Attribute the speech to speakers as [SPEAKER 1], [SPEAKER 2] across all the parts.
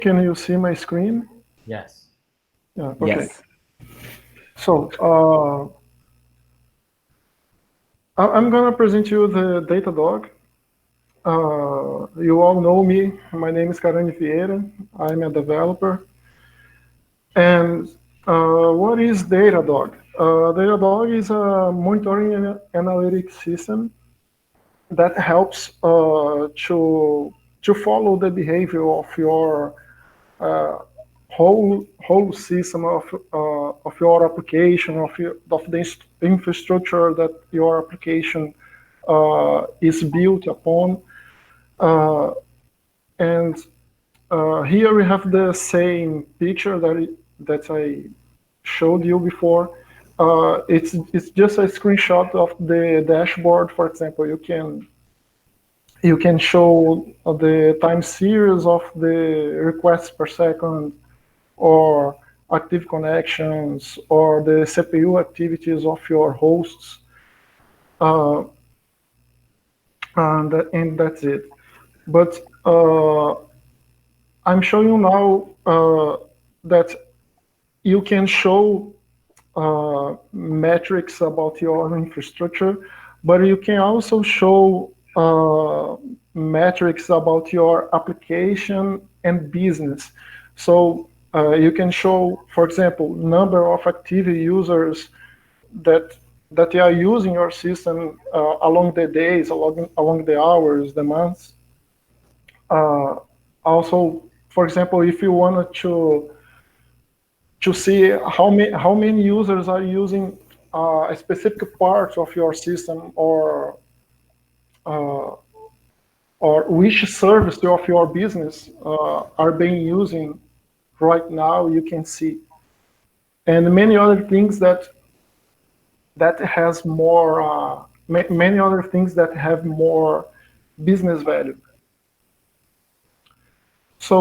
[SPEAKER 1] Can you see my screen?
[SPEAKER 2] Yes.
[SPEAKER 1] Yeah, okay.
[SPEAKER 3] Yes.
[SPEAKER 1] So I'm gonna present you the Datadog. You all know me. My name is Karane LT. I'm a developer. And what is Datadog? Datadog is a monitoring and analytics system that helps to follow the behavior of your uh, whole system of your application of the infrastructure that your application is built upon. Uh, and here we have the same picture that I showed you before. It's just a screenshot of the dashboard. For example, you can show the time series of the requests per second, or active connections, or the CPU activities of your hosts, uh, and that's it. But I'm showing you now that you can show metrics about your infrastructure, but you can also show metrics about your application and business. So you can show, for example, number of active users that that are using your system along the days, along the hours, the months. Uh, Also, for example, if you wanted to see how many users are using a specific part of your system, uh, or which service of your business are being using right now, you can see, and many other things that has more many other things that have more business value. So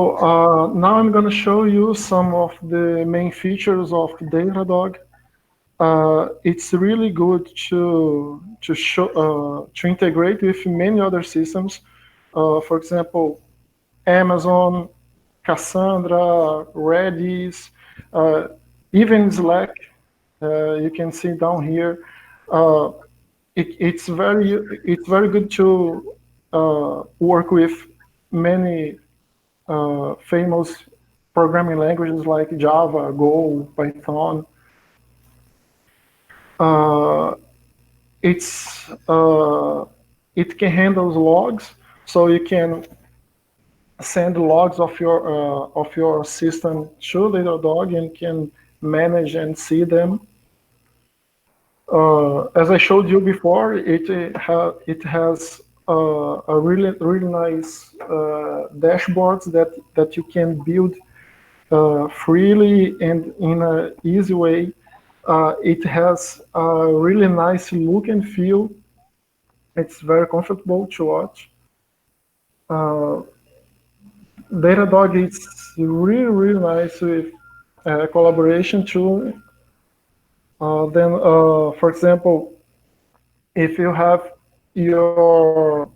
[SPEAKER 1] now I'm going to show you some of the main features of Datadog. It's really good to integrate with many other systems. For example, Amazon, Cassandra, Redis, uh, even Slack. You can see down here. Uh, it's very good to work with many famous programming languages like Java, Go, Python. Uh, it's it can handle logs, so you can send logs of your system to Datadog and can manage and see them. As I showed you before, it has a really nice dashboards that you can build freely and in an easy way. It has a really nice look and feel. It's very comfortable to watch. Uh, Datadog is really nice with collaboration too. For example, if you have your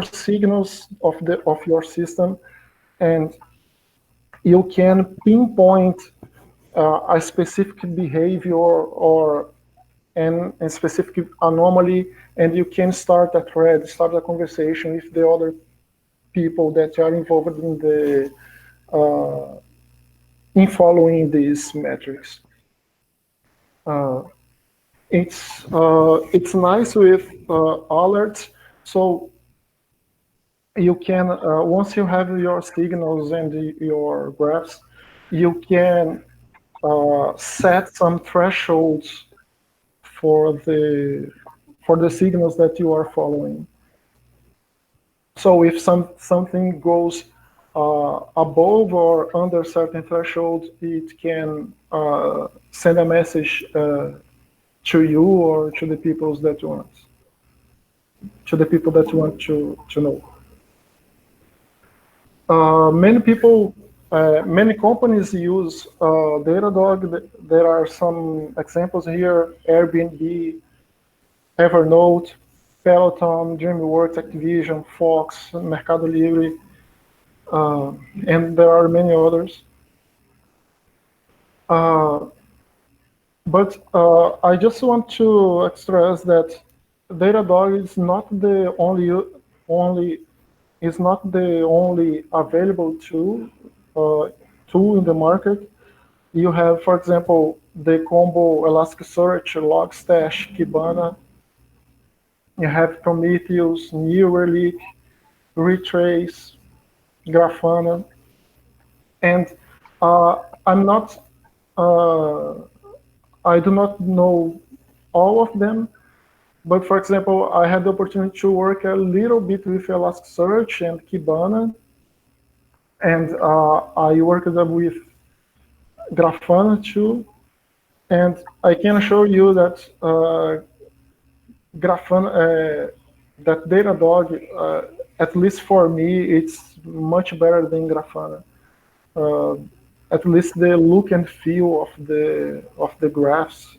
[SPEAKER 1] signals of your system, and you can pinpoint a specific behavior or a specific anomaly, and you can start a thread, start a conversation with the other people that are involved in the in following these metrics. Uh, it's nice with alerts, so you can once you have your signals and your graphs, you can set some thresholds for the signals that you are following. So if something goes above or under certain threshold, it can send a message to you or to the people that you want to know. Many companies use Datadog. There are some examples here: Airbnb, Evernote, Peloton, DreamWorks, Activision, Fox, Mercado Libre. and there are many others. Uh, but I just want to express that Datadog is not the only is not the only available uh, tool in the market. You have, for example, the combo Elasticsearch, Logstash, Kibana. You have Prometheus, New Relic, Retrace, Grafana, and I'm not. Uh, I do not know all of them, but for example, I had the opportunity to work a little bit with Elasticsearch and Kibana, and I worked with Grafana too. And I can show you that Grafana, that Datadog, at least for me, it's much better than Grafana. Uh, at least the look and feel of the graphs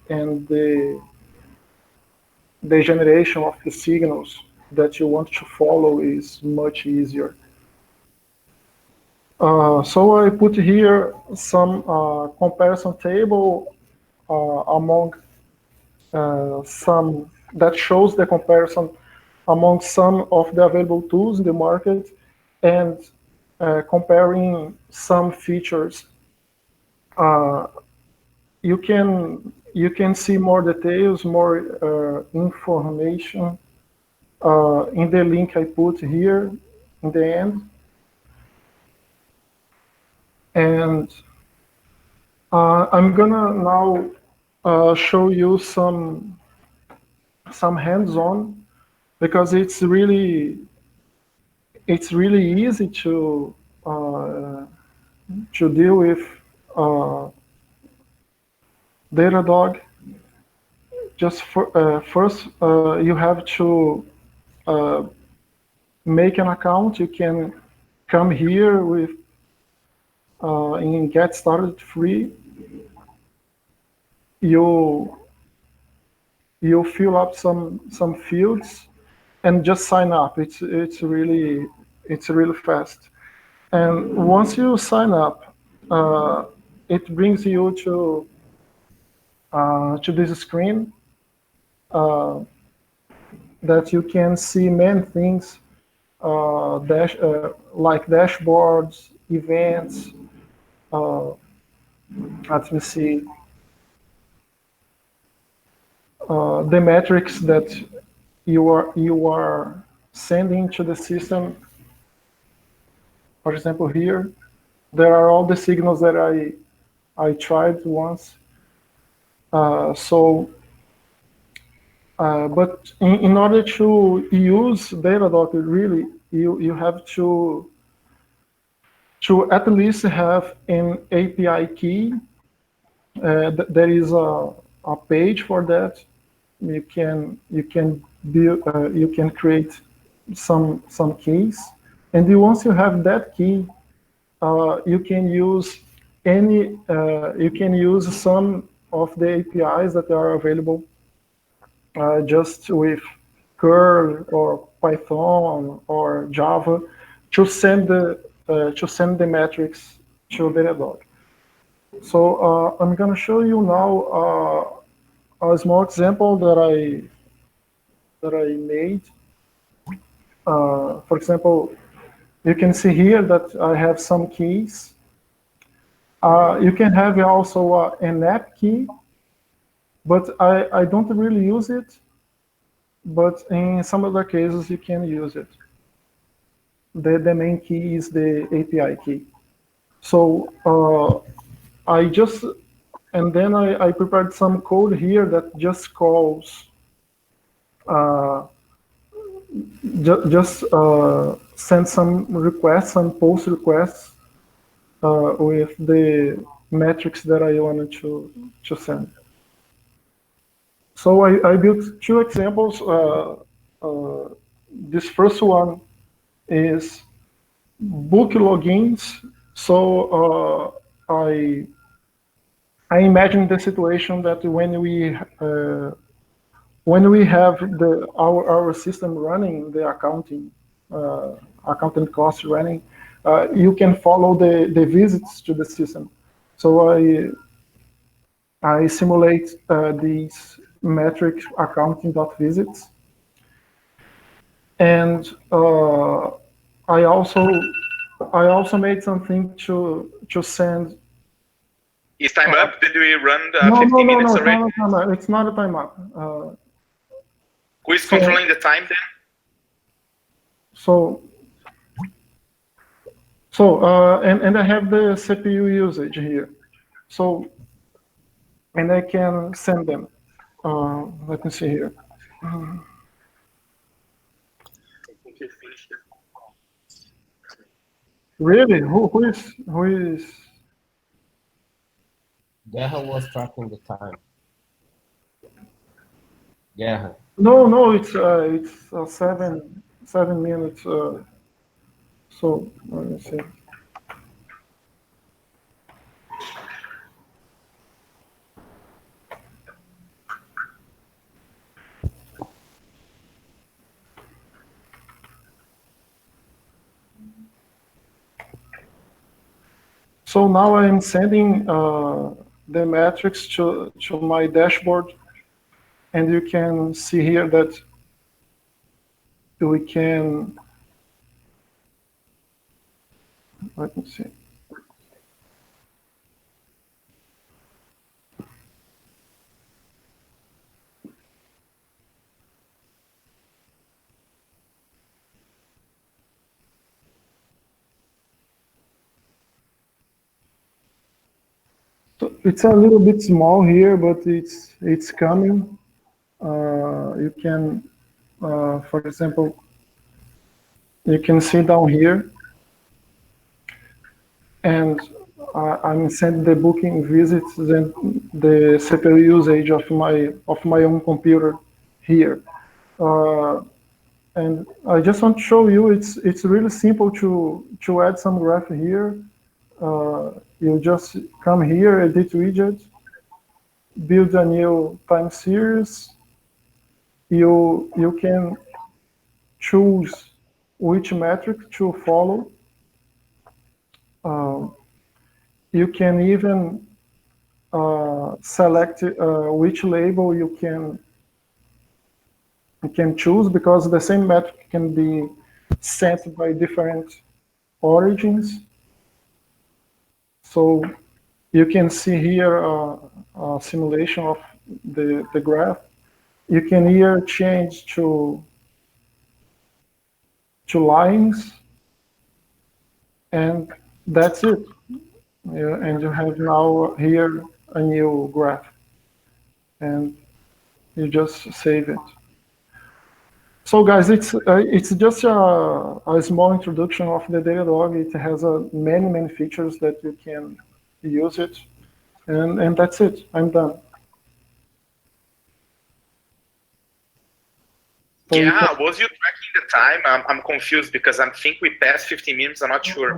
[SPEAKER 1] and the generation of the signals that you want to follow is much easier. So I put here some comparison table among some that shows the comparison among some of the available tools in the market and comparing some features. Uh, you can see more details, more information in the link I put here in the end. And I'm gonna now show you some hands-on because it's really easy to deal with uh, Datadog. Just first, you have to uh, make an account. You can come here with in Get Started Free. You fill up some fields and just sign up. It's really fast. And once you sign up, it brings you to this screen uh, that you can see many things like dashboards, events. Uh, Let me see the metrics that you are sending to the system. For example, here there are all the signals that I tried once. But in order to use Datadog, really, you have to at least have an API key. There is a page for that. You can create some keys, and once you have that key, you can use some of the APIs that are available just with curl or Python or Java to send the metrics to Datadog. So I'm going to show you now a small example that I made. For example, you can see here that I have some keys. You can have also an app key, but I don't really use it. But in some other cases, you can use it. The main key is the API key. So and then I prepared some code here that just calls, just send some requests, some post requests with the metrics that I wanted to send. So I built two examples. This first one is book logins. So I imagine the situation that when we have our system running, the accounting costs running, you can follow the visits to the system. So I simulate these metric accounting.visits, and I also made something to send.
[SPEAKER 2] Is time up? Did we run the
[SPEAKER 1] No,
[SPEAKER 2] 15 minutes already?
[SPEAKER 1] no, it's not a time up.
[SPEAKER 2] Who is controlling the time then?
[SPEAKER 1] And I have the CPU usage here. So, and I can send them. Let me see here. Really? Who is?
[SPEAKER 3] Guerra was tracking the time. Guerra.
[SPEAKER 1] No, it's 7 minutes. So let me see. So now I'm sending the metrics to my dashboard, and you can see here that we can. Let me see. So it's a little bit small here, but it's coming. You can, for example, you can see down here, and I'm sending the booking visits and the CPU usage of my own computer here. And I just want to show you it's really simple to add some graph here. You just come here, edit widget, build a new time series. You can choose which metric to follow. You can even select which label you can choose, because the same metric can be sent by different origins. So you can see here a simulation of the graph. You can here change to lines, and that's it. Yeah, and you have now here a new graph, and you just save it. So guys, it's just a small introduction of the Datadog. It has many features that you can use it, and that's it. I'm done. So
[SPEAKER 2] yeah, was you tracking the time? I'm confused because I think we passed 15 minutes. I'm not sure.